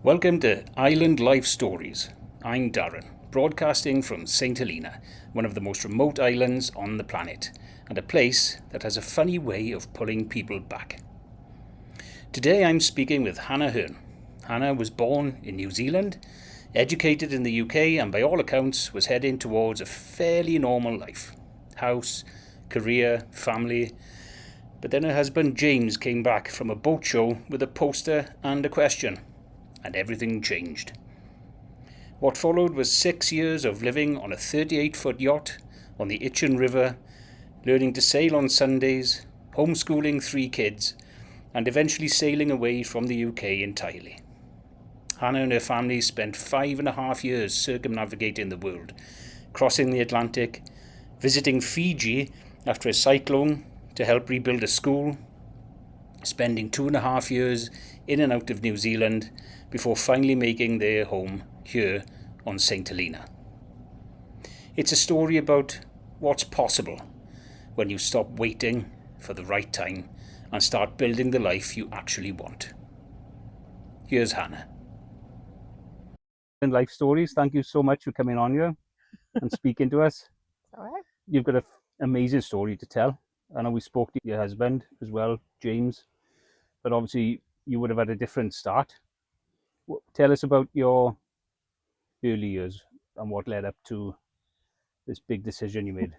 Welcome to Island Life Stories. I'm Darren, broadcasting from St. Helena, one of the most remote islands on the planet, and a place that has a funny way of pulling people back. Today I'm speaking with Herne. Hannah was born in New Zealand, educated in the UK, and by all accounts was heading towards a fairly normal life. House, career, family. But then her husband James came back from a boat show with a poster and a question. And everything changed. What followed was 6 years of living on a 38-foot yacht on the Itchen River, learning to sail on Sundays, homeschooling 3 kids, and eventually sailing away from the UK entirely. Hannah and her family spent 5.5 years circumnavigating the world, crossing the Atlantic, visiting Fiji after a cyclone to help rebuild a school, spending 2.5 years in and out of New Zealand before finally making their home here on St. Helena. It's a story about what's possible when you stop waiting for the right time and start building the life you actually want. Here's Hannah. In Life Stories, thank you so much for coming on here and speaking to us. All right. You've got an amazing story to tell. I know we spoke to your husband as well, James, but obviously you would have had a different start. Tell us about your early years and what led up to this big decision you made.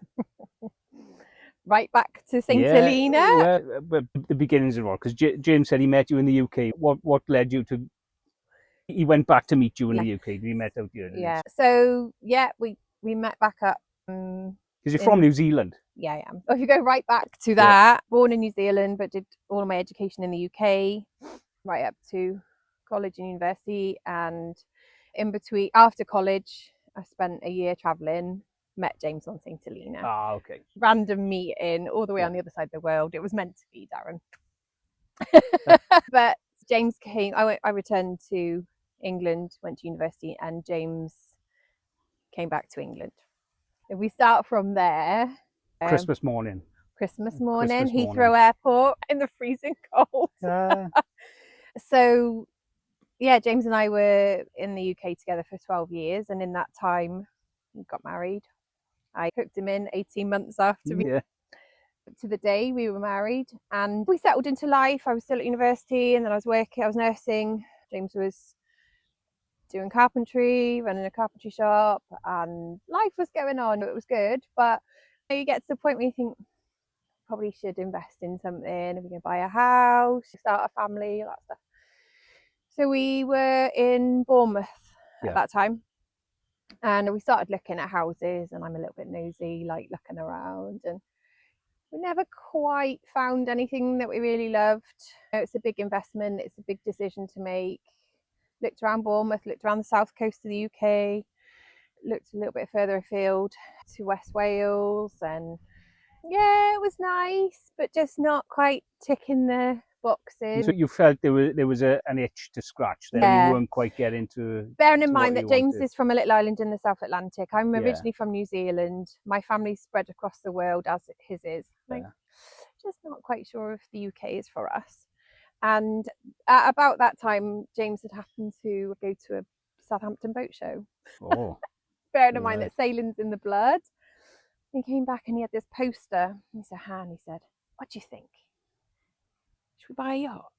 Right back to St. Helena. Yeah, but the beginnings of all, because James said he met you in the UK. What led you to? He went back to meet you in the UK. Did he met out here? Yeah. So we met back up. Because you're from New Zealand. Yeah, I am. If you go right back to that, born in New Zealand, but did all of my education in the UK, right up to college and university, and in between, after college, I spent a year traveling. Met James on St. Helena. Ah, okay. Random meeting all the way on the other side of the world. It was meant to be, Darren. But James came. I returned to England, went to university, and James came back to England. If we start from there, Christmas morning, Heathrow Airport in the freezing cold. So yeah, James and I were in the UK together for 12 years, and in that time we got married. I hooked him in 18 months after to the day we were married, and we settled into life. I was still at university, and then I was nursing. James was doing carpentry, running a carpentry shop, and life was going on. It was good, but you get to the point where you think probably should invest in something. Are we going to buy a house, start a family, all that stuff? So we were in Bournemouth at that time, and we started looking at houses, and I'm a little bit nosy, like looking around, and we never quite found anything that we really loved. It's a big investment, it's a big decision to make. Looked around Bournemouth, looked around the south coast of the UK, looked a little bit further afield to West Wales, and yeah, it was nice, but just not quite ticking the boxes. So you felt there was an itch to scratch there. You weren't quite getting to. Bearing in mind that James is from a little island in the South Atlantic. I'm originally from New Zealand. My family's spread across the world as his is. Just not quite sure if the UK is for us. And at about that time, James had happened to go to a Southampton boat show. Oh. Bearing in mind that sailing's in the blood. He came back and he had this poster. He said, Han, he said, what do you think? Should we buy a yacht?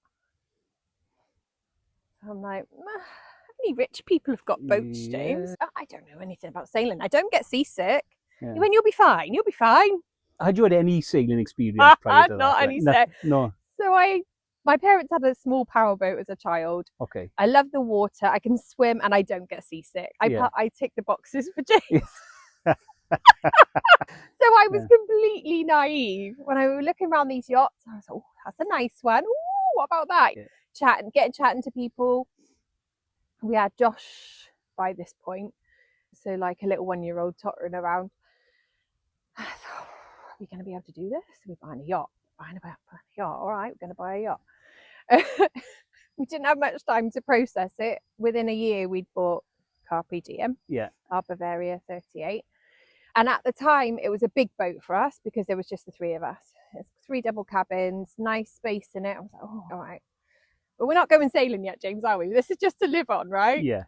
So I'm like, how many rich people have got boats, James? Oh, I don't know anything about sailing. I don't get seasick. He went, you'll be fine. You'll be fine. Had you had any sailing experience prior to that? Not any sick. No. So my parents had a small powerboat as a child. Okay. I love the water. I can swim and I don't get seasick. I tick the boxes for James. So I was completely naive when I was looking around these yachts. I was like, oh, that's a nice one. Ooh, what about that? Chatting to people. We had Josh by this point, so like a little 1-year-old tottering around. I thought, are we going to be able to do this? We're buying a yacht. All right, we're going to buy a yacht. We didn't have much time to process it. Within a year, we'd bought Carpe Diem, our Bavaria 38. And at the time, it was a big boat for us because there was just the 3 of us. It's 3 double cabins, nice space in it. I was like, oh, all right. But we're not going sailing yet, James, are we? This is just to live on, right? Yeah.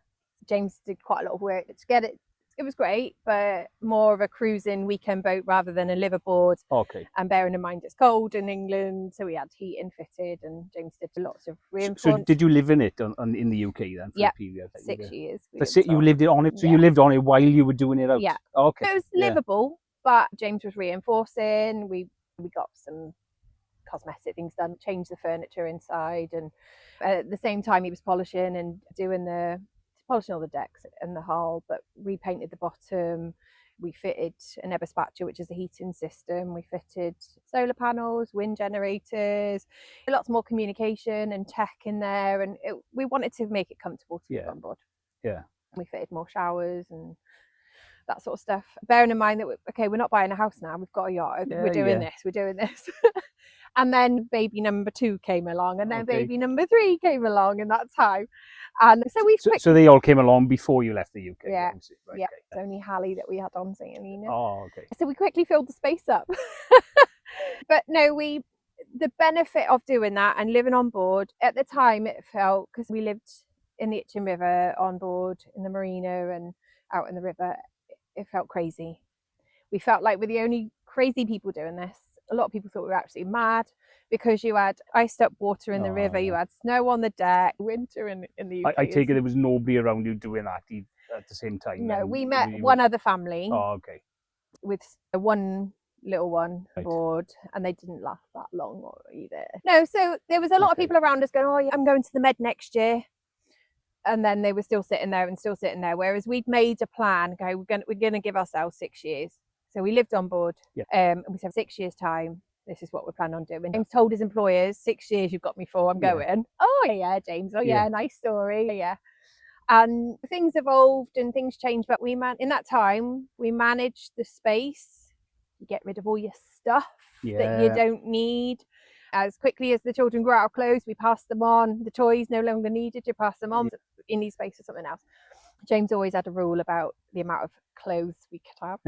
James did quite a lot of work to get it. It was great, but more of a cruising weekend boat rather than a liveaboard. Okay. And bearing in mind it's cold in England, so we had heating fitted, and James did lots of reinforcement. So did you live in it in the UK then for a period? 6 years. You lived it on it, so you lived on it while you were doing it out. Yeah. Okay. It was livable, but James was reinforcing. We got some cosmetic things done, changed the furniture inside, and at the same time he was polishing and polishing all the decks and the hull, but repainted the bottom. We fitted an eberspatcher, which is a heating system. We fitted solar panels, wind generators, lots more communication and tech in there, and we wanted to make it comfortable to live on board. Yeah. We fitted more showers and that sort of stuff. Bearing in mind that we're not buying a house now, we've got a yacht, we're doing this. And then baby number 2 came along, and then baby number 3 came along in that time. And so they all came along before you left the UK. Yeah, right, yeah. It's only Hallie that we had on St Helena. Oh, okay. So we quickly filled the space up. But no, the benefit of doing that and living on board at the time, it felt, because we lived in the Itchen River on board in the marina and out in the river, it felt crazy. We felt like we're the only crazy people doing this. A lot of people thought we were absolutely mad, because you had iced up water in the river, you had snow on the deck, winter in the UK. I take it there was nobody around you doing that at the same time. No, we met one other family. Oh, okay. With one little one aboard, and they didn't last that long either. No, so there was a lot of people around us going, oh yeah, I'm going to the Med next year. And then they were still sitting there. Whereas we'd made a plan, okay, we're gonna give ourselves 6 years. So we lived on board, and we said 6 years time, this is what we're planning on doing. James told his employers, 6 years you've got me for, I'm going. Oh yeah, James, nice story, yeah. And things evolved and things changed, but in that time we managed the space. You get rid of all your stuff that you don't need. As quickly as the children grew out of clothes, we passed them on. The toys no longer needed, you pass them on. You need space for something else. James always had a rule about the amount of clothes we could have.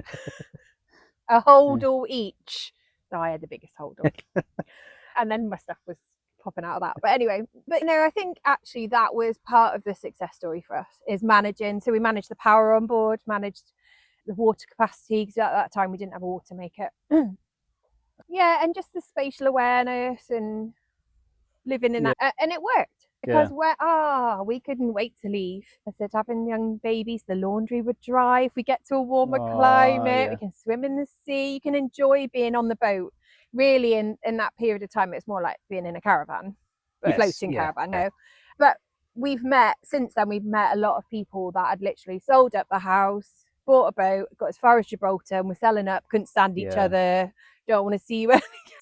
A holdall each. So I had the biggest holdall. And then my stuff was popping out of that. But anyway, I think actually that was part of the success story for us, is managing. So we managed the power on board, managed the water capacity, because at that time we didn't have a water maker. Yeah, and just the spatial awareness and living in that. And it worked. Because we couldn't wait to leave. I said, having young babies, the laundry would dry. If we get to a warmer climate, we can swim in the sea. You can enjoy being on the boat. Really, in that period of time, it's more like being in a caravan, a floating caravan. No, but since then we've met a lot of people that had literally sold up the house, bought a boat, got as far as Gibraltar, and were selling up. Couldn't stand each other. Don't want to see you.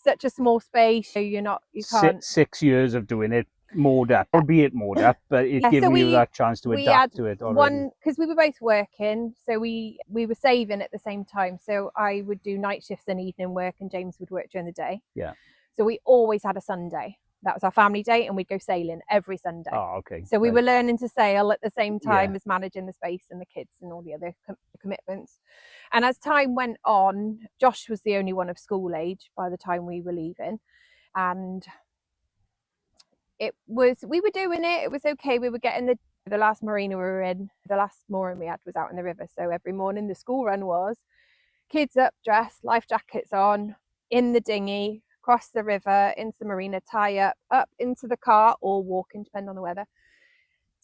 Such a small space. So you can't. 6 years of doing it. Moored up, albeit moored up, but it gave you that chance to adapt to it already. Because we were both working, so we were saving at the same time. So I would do night shifts and evening work, and James would work during the day. Yeah. So we always had a Sunday. That was our family day, and we'd go sailing every Sunday. Oh, okay. So we were learning to sail at the same time as managing the space and the kids and all the other commitments. And as time went on, Josh was the only one of school age by the time we were leaving, and we were doing it. It was okay. We were getting the last marina we were in. The last mooring we had was out in the river. So every morning the school run was kids up, dressed, life jackets on, in the dinghy, across the river, into the marina, tie up into the car, or walking, depending on the weather,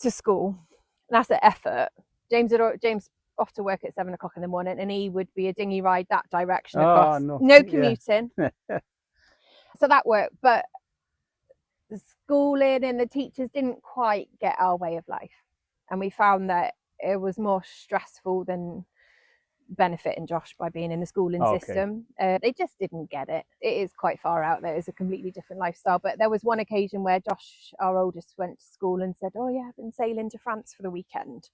to school. And that's an effort. James off to work at 7 o'clock in the morning, and he would be a dinghy ride that direction across. No commuting. So that worked, but the schooling and the teachers didn't quite get our way of life, and we found that it was more stressful than benefiting Josh by being in the schooling system. They just didn't get it. It is quite far out there. It's a completely different lifestyle. But there was one occasion where Josh, our oldest, went to school and said, oh yeah, I've been sailing to France for the weekend.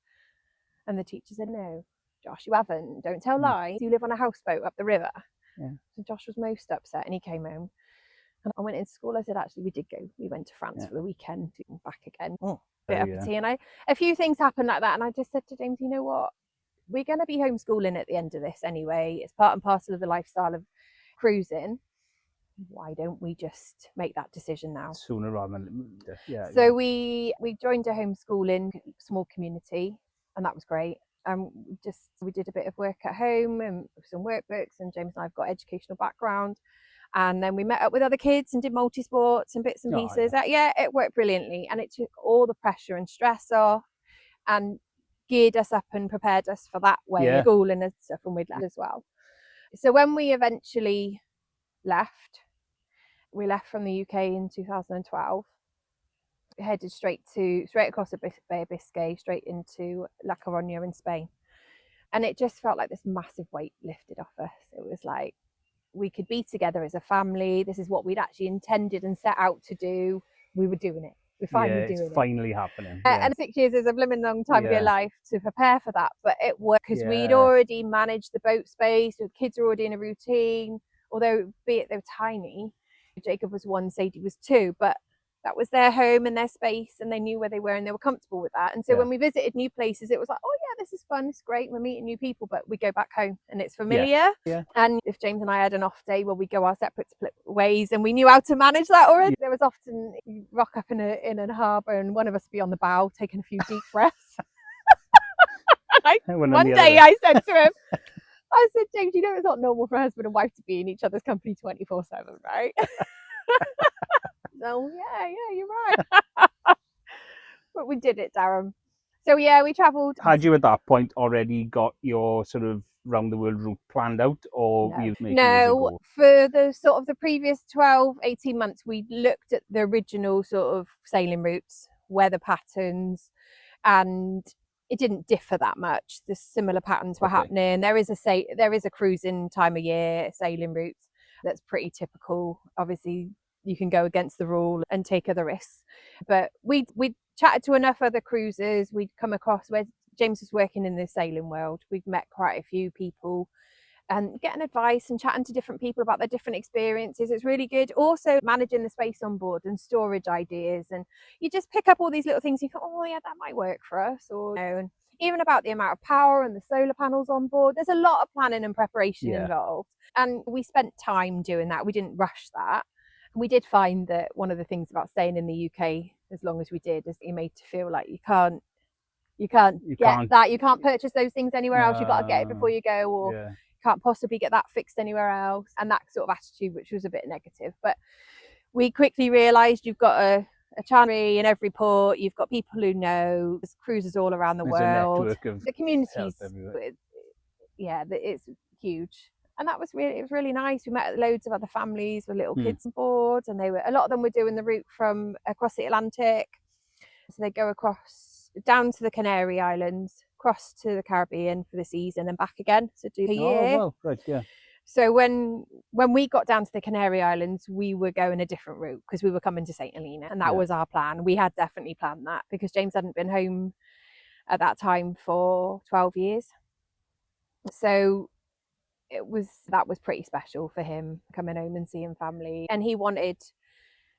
And the teacher said, no, Josh, you haven't. Don't tell lies. You live on a houseboat up the river. Yeah. So Josh was most upset, and he came home. And I went into school. I said, actually, we did go. We went to France for the weekend, back again. Bit uppity. And a few things happened like that. And I just said to James, you know what? We're going to be homeschooling at the end of this anyway. It's part and parcel of the lifestyle of cruising. why don't we just make that decision now? Sooner rather than So we joined a homeschooling small community, and that was great. We did a bit of work at home and some workbooks, and James and I have got educational background, and then we met up with other kids and did multi-sports and bits and pieces. It worked brilliantly, and it took all the pressure and stress off and geared us up and prepared us for that way of schooling and stuff, and we'd left as well. So when we eventually left, we left from the UK in 2012, headed straight across the Bay of Biscay, straight into La Coruña in Spain. And it just felt like this massive weight lifted off us. It was like we could be together as a family. This is what we'd actually intended and set out to do. We were doing it. We're finally doing it. It's finally happening. And 6 years is a blooming long time of your life to prepare for that. But it worked because we'd already managed the boat space. The kids were already in a routine. Although, be it they were tiny, Jacob was 1, Sadie was 2, but that was their home and their space, and they knew where they were and they were comfortable with that. And so when we visited new places, it was like, oh yeah, this is fun, it's great, we're meeting new people, but we go back home and it's familiar. And if James and I had an off day, well, we go our separate split ways, and we knew how to manage that already. There was often you rock up in a harbour and one of us would be on the bow taking a few deep breaths. One day I said to him, James, you know it's not normal for a husband and wife to be in each other's company 24/7, right? Oh yeah, you're right. But we did it, Darren. So we travelled. Had you at that point already got your sort of round the world route planned out, or were you making it as you go? For the sort of the previous 12-18 months, we looked at the original sort of sailing routes, weather patterns, and it didn't differ that much. The similar patterns were happening. There is a cruising time of year, sailing routes that's pretty typical. Obviously, you can go against the rule and take other risks. But we chatted to enough other cruisers. We'd come across where James was working in the sailing world. We'd met quite a few people and getting advice and chatting to different people about their different experiences. It's really good. Also managing the space on board and storage ideas. And you just pick up all these little things. You think, oh yeah, that might work for us. Or and even about the amount of power and the solar panels on board. There's a lot of planning and preparation involved. And we spent time doing that. We didn't rush that. We did find that one of the things about staying in the UK as long as we did is you made to feel like you can't get that. You can't purchase those things anywhere else. You've got to get it before you go, or you can't possibly get that fixed anywhere else. And that sort of attitude, which was a bit negative. But we quickly realised you've got a channel in every port. You've got people who know. There's cruises all around the world. A network of the communities. It's huge. And it was really nice. We met loads of other families with little kids on board, and a lot of them were doing the route from across the Atlantic. So they go across down to the Canary Islands, across to the Caribbean for the season and back again. So do a year. So when we got down to the Canary Islands, we were going a different route because we were coming to St. Helena, and that was our plan. We had definitely planned that because James hadn't been home at that time for 12 years. So that was pretty special for him, coming home and seeing family. And he wanted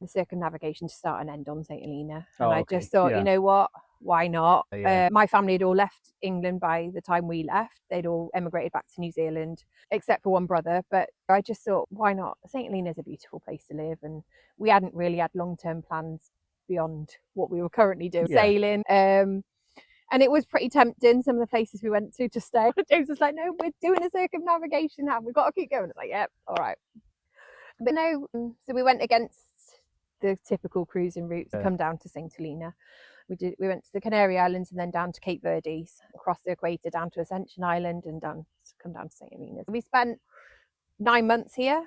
the circumnavigation to start and end on St. Helena. And I just thought, you know what, why not? My family had all left England by the time we left. They'd all emigrated back to New Zealand, except for one brother. But I just thought, why not? St. Helena's a beautiful place to live. And we hadn't really had long-term plans beyond what we were currently doing, sailing. And it was pretty tempting, some of the places we went to stay. James was like, no, we're doing a circumnavigation now. We've got to keep going. It's like, yep, all right. But no, so we went against the typical cruising routes, come down to St. Helena. We went to the Canary Islands and then down to Cape Verdes, across the equator, down to Ascension Island and come down to St. Helena. We spent 9 months here,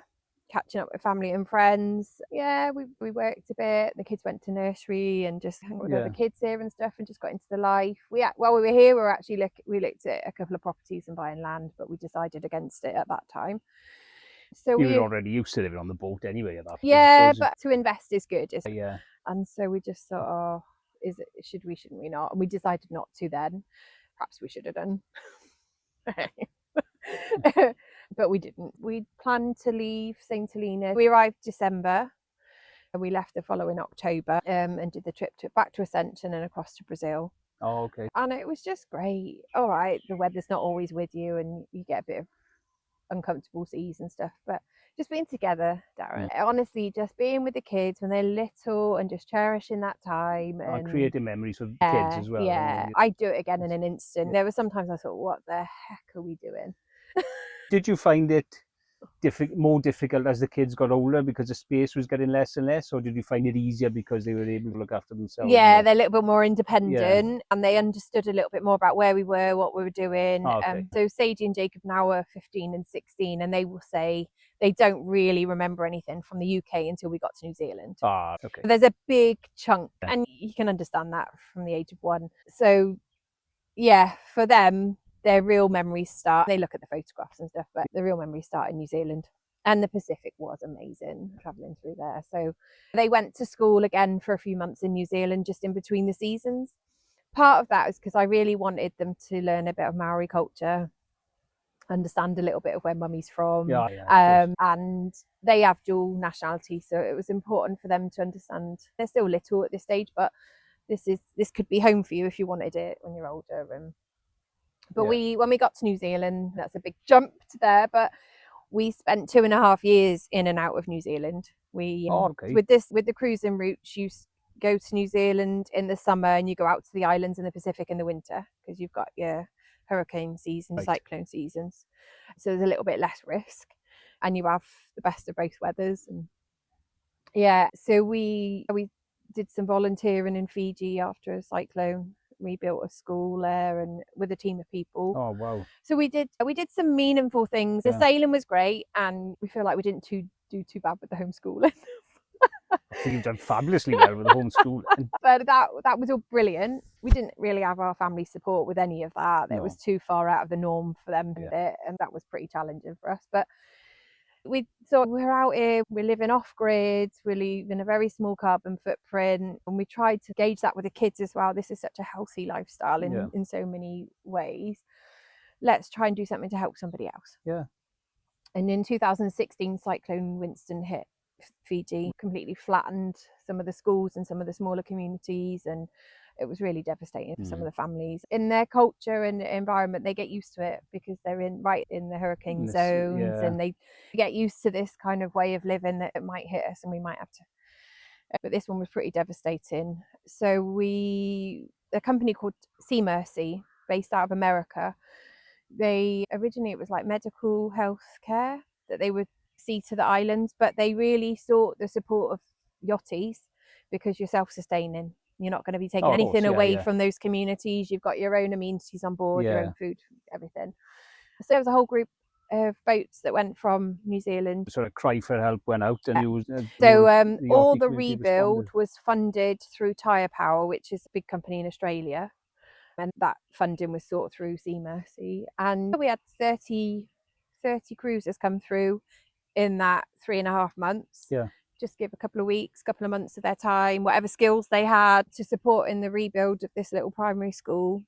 catching up with family and friends. We worked a bit. The kids went to nursery and just hung with other kids here and stuff, and just got into the life. While we were here, we looked at a couple of properties and buying land, but we decided against it at that time. So you were already used to living on the boat anyway at that point. Yeah, but to invest is good. And so we just thought, shouldn't we not? And we decided not to then. Perhaps we should have done. But we didn't. We planned to leave St. Helena. We arrived December and we left the following October and did the trip back to Ascension and across to Brazil. Oh, okay. And it was just great. All right, the weather's not always with you and you get a bit of uncomfortable seas and stuff, but just being together, Darren. Honestly, just being with the kids when they're little and just cherishing that time. And creating memories with kids as well. Yeah, I'd do it again in an instant. There were sometimes I thought, what the heck are we doing? Did you find it more difficult as the kids got older because the space was getting less and less, or did you find it easier because they were able to look after themselves? Yeah, they're a little bit more independent, and they understood a little bit more about where we were, what we were doing. So Sadie and Jacob now are 15 and 16, and they will say they don't really remember anything from the UK until we got to New Zealand. There's a big chunk, and you can understand that from the age of 1. So yeah, for them, their real memories start. They look at the photographs and stuff, but the real memories start in New Zealand. And the Pacific was amazing, travelling through there. So they went to school again for a few months in New Zealand, just in between the seasons. Part of that is because I really wanted them to learn a bit of Maori culture, understand a little bit of where mummy's from. And they have dual nationality, so it was important for them to understand. They're still little at this stage, but this could be home for you if you wanted it when you're older. But when we got to New Zealand, that's a big jump to there, but we spent 2.5 years in and out of New Zealand. With the cruising routes, you go to New Zealand in the summer and you go out to the islands in the Pacific in the winter, because you've got your hurricane season, cyclone seasons, so there's a little bit less risk and you have the best of both weathers. And so we did some volunteering in Fiji after a cyclone. We built a school there, and with a team of people. Oh wow! So we did some meaningful things. The sailing was great, and we feel like we didn't do too bad with the homeschooling. I think you've done fabulously well with the homeschooling. But that was all brilliant. We didn't really have our family support with any of that. It was too far out of the norm for them, and that was pretty challenging for us. But we thought, we're out here, we're living off grid, we're leaving a very small carbon footprint, and we tried to gauge that with the kids as well. This is such a healthy lifestyle in so many ways. Let's try and do something to help somebody else. And in 2016, Cyclone Winston hit Fiji, completely flattened some of the schools and some of the smaller communities, and it was really devastating for some of the families. In their culture and environment, they get used to it because they're right in the hurricane zones, and they get used to this kind of way of living that it might hit us and we might have to. But this one was pretty devastating. So a company called Sea Mercy, based out of America, originally it was like medical health care that they would see to the islands, but they really sought the support of yachties because you're self-sustaining. You're not going to be taking anything away from those communities. You've got your own amenities on board, your own food, everything. So there was a whole group of boats that went from New Zealand. Sort of cry for help went out, and all the rebuild was funded through Tyre Power, which is a big company in Australia, and that funding was sought through Sea Mercy. And we had 30 cruisers come through in that 3.5 months. Just give a couple of months of their time, whatever skills they had, to support in the rebuild of this little primary school.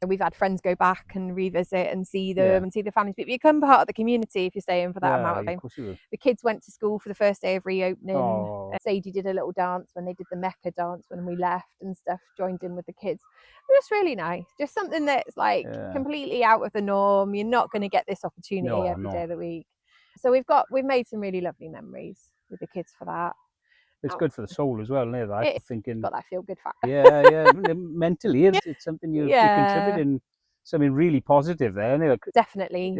And we've had friends go back and revisit and see them and see the families. But you become part of the community if you're staying for that amount of time. The kids went to school for the first day of reopening. Sadie did a little dance when they did the Mecca dance when we left and stuff, joined in with the kids. It was really nice. Just something that's like completely out of the norm. You're not going to get this opportunity every day of the week. So we've made some really lovely memories with the kids for that. It's good for the soul as well, isn't it? It's got that feel good factor. Mentally, it's something you're contributing something really positive there, isn't it? Definitely.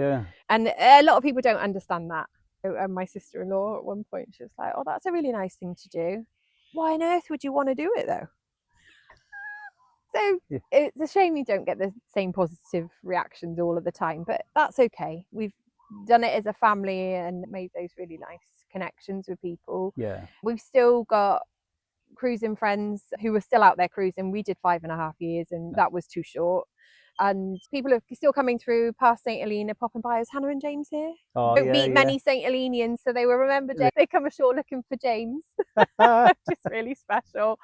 And a lot of people don't understand that. And my sister-in-law at one point, she was like, "Oh, that's a really nice thing to do. Why on earth would you want to do it though?" So it's a shame you don't get the same positive reactions all of the time, but that's okay. We've done it as a family and made those really nice connections with people. We've still got cruising friends who are still out there cruising. We did 5.5 years and that was too short. And people are still coming through past St Helena, popping by. Is Hannah and James here? Don't meet many St Helenians, so they will remember James. They come ashore looking for James. Just really special.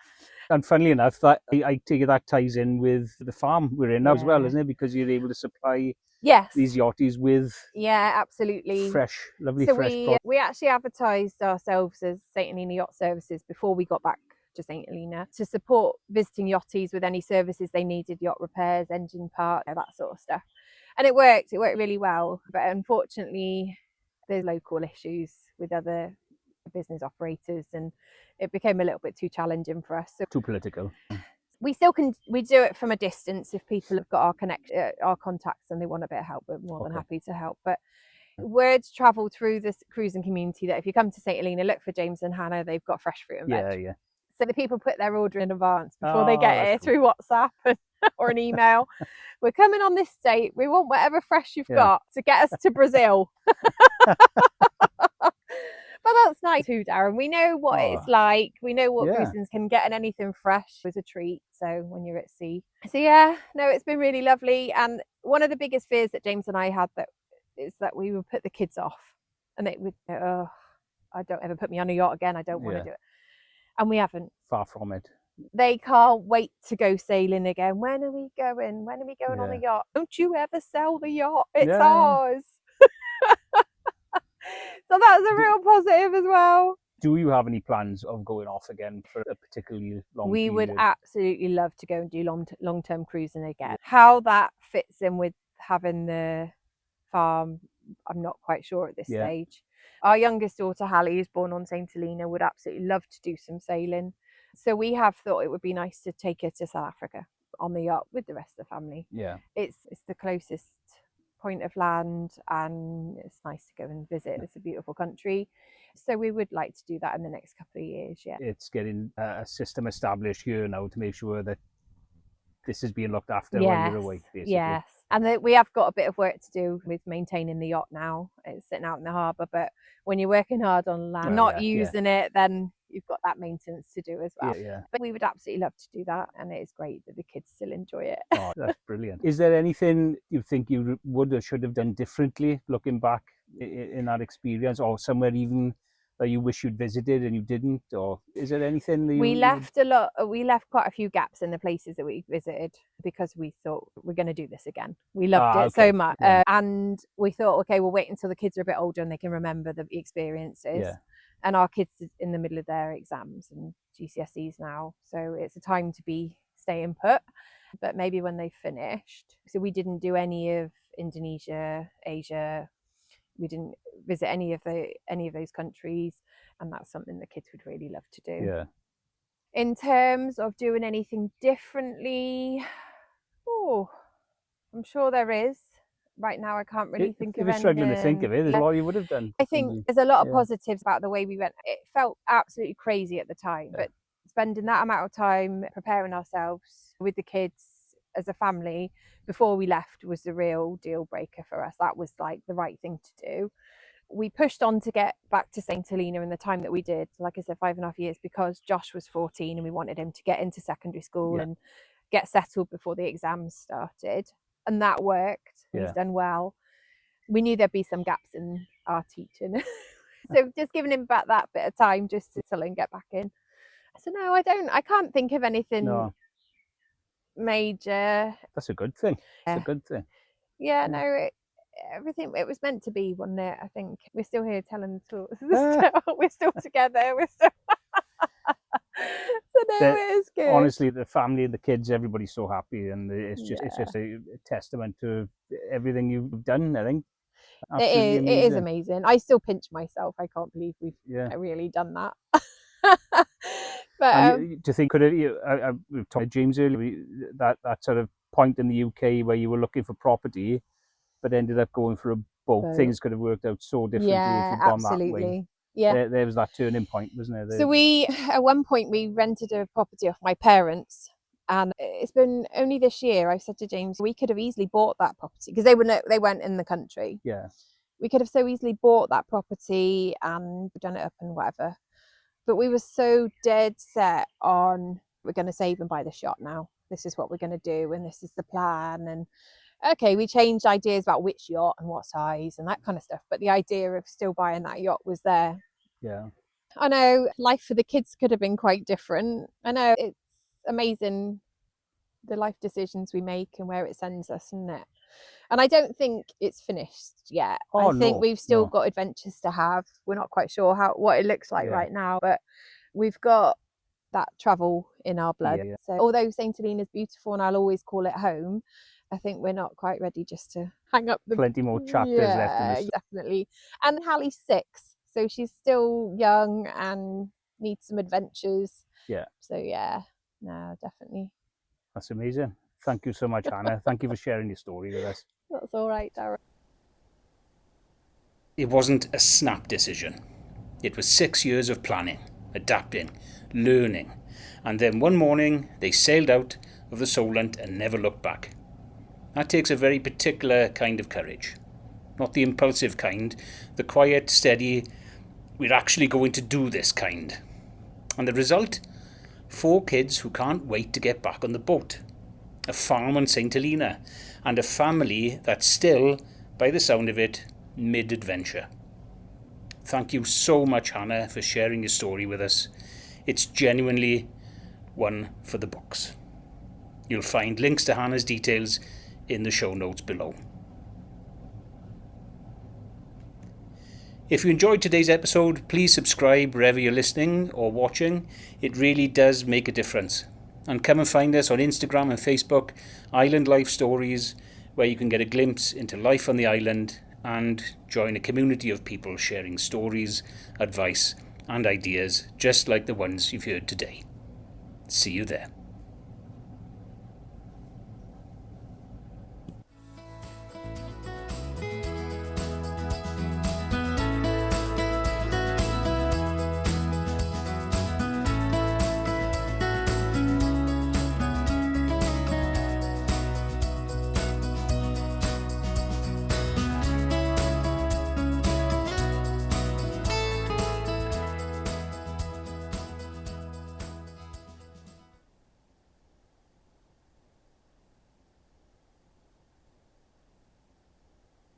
And funnily enough, that I take it that ties in with the farm we're in now as well, isn't it? Because you're able to supply these yachties with absolutely lovely fresh product. We actually advertised ourselves as St Helena Yacht Services before we got back to St Helena to support visiting yachties with any services they needed, yacht repairs, engine part, that sort of stuff. And it worked really well. But unfortunately, there's local issues with other business operators, and it became a little bit too challenging for us. So Too political. we still can, we do it from a distance if people have got our contacts and they want a bit of help. We're more than happy to help. But words travel through this cruising community that if you come to St Helena, look for James and Hannah, they've got fresh fruit and veg. Yeah. So the people put their order in advance before they get it through WhatsApp or an email. We're coming on this date. We want whatever fresh you've got to get us to Brazil. But that's nice too, Darren. We know what it's like. We know what cruisers can get, and anything fresh is a treat. So when you're at sea. So it's been really lovely. And one of the biggest fears that James and I had is that we would put the kids off, and they would go, oh, I don't ever put me on a yacht again. I don't want to do it. And we haven't. Far from it. They can't wait to go sailing again. When are we going? When are we going on the yacht? Don't you ever sell the yacht. It's ours. So that's a real positive as well. Do you have any plans of going off again for a particularly long period? We would absolutely love to go and do long-term cruising again. How that fits in with having the farm, I'm not quite sure at this stage. Our youngest daughter, Hallie, who's born on St Helena, would absolutely love to do some sailing. So we have thought it would be nice to take her to South Africa on the yacht with the rest of the family. Yeah. It's the closest point of land, and it's nice to go and visit. It's a beautiful country. So we would like to do that in the next couple of years. It's getting a system established here now to make sure that this is being looked after while you're away, basically. And we have got a bit of work to do with maintaining the yacht now. It's sitting out in the harbour, but when you're working hard on land, not using it, then you've got that maintenance to do as well. But we would absolutely love to do that, and it is great that the kids still enjoy it. Oh, that's brilliant. Is there anything you think you would or should have done differently looking back in that experience, or somewhere even that you wish you'd visited and you didn't? Or is there anything that we left quite a few gaps in the places that we visited because we thought we're going to do this again. We loved it so much. And we thought, okay, we'll wait until the kids are a bit older and they can remember the experiences. And our kids are in the middle of their exams and GCSEs now, so it's a time to be staying put. But maybe when they've finished. So we didn't do any of Indonesia, Asia. We didn't visit any of those countries, and that's something the kids would really love to do. In terms of doing anything differently, I'm sure there is. Right now I can't really think of anything. If you're struggling to think of it, there's what you would have done. I think there's a lot of positives about the way we went. It felt absolutely crazy at the time, but spending that amount of time preparing ourselves with the kids as a family before we left was the real deal breaker for us. That was like the right thing to do. We pushed on to get back to St Helena in the time that we did, like I said, 5.5 years, because Josh was 14 and we wanted him to get into secondary school and get settled before the exams started. And that worked. He's done well. We knew there'd be some gaps in our teaching. So just giving him back that bit of time just to settle and get back in. So no, I can't think of anything major. That's a good thing. It's a good thing. Everything, it was meant to be, wasn't it? I think we're still here telling the story. We're still together. We're still so no, it is good. Honestly, the family, the kids, everybody's so happy, and it's just a testament to everything you've done, I think. It is amazing. I still pinch myself. I can't believe we've really done that. But do you think we've talked to James earlier, that sort of point in the UK where you were looking for property but ended up going for a boat, things could have worked out so differently if you'd gone that way. There was that turning point, wasn't there? So at one point we rented a property off my parents, and it's been only this year I said to James, we could have easily bought that property because they weren't in the country. We could have so easily bought that property and done it up and whatever. But we were so dead set on, we're going to save and buy this yacht now. This is what we're going to do, and this is the plan. And okay, we changed ideas about which yacht and what size and that kind of stuff. But the idea of still buying that yacht was there. I know life for the kids could have been quite different. I know it's amazing the life decisions we make and where it sends us, isn't it? And I don't think it's finished yet. I think we've still got adventures to have. We're not quite sure what it looks like right now, but we've got that travel in our blood. So although St Helena's beautiful and I'll always call it home, I think we're not quite ready just to hang up the... Plenty more chapters left in the story. Definitely. And Hallie's 6, so she's still young and needs some adventures. Yeah. So yeah, no, definitely. That's amazing. Thank you so much, Hannah. Thank you for sharing your story with us. That's all right, Darren. It wasn't a snap decision. It was 6 years of planning, adapting, learning, and then one morning they sailed out of the Solent and never looked back. That takes a very particular kind of courage. Not the impulsive kind, the quiet, steady, we're actually going to do this kind. And the result? 4 kids who can't wait to get back on the boat. A farm on St. Helena, and a family that's still, by the sound of it, mid-adventure. Thank you so much, Hannah, for sharing your story with us. It's genuinely one for the books. You'll find links to Hannah's details in the show notes below. If you enjoyed today's episode, please subscribe wherever you're listening or watching. It really does make a difference. And come and find us on Instagram and Facebook, Island Life Stories, where you can get a glimpse into life on the island and join a community of people sharing stories, advice and ideas just like the ones you've heard today. See you there.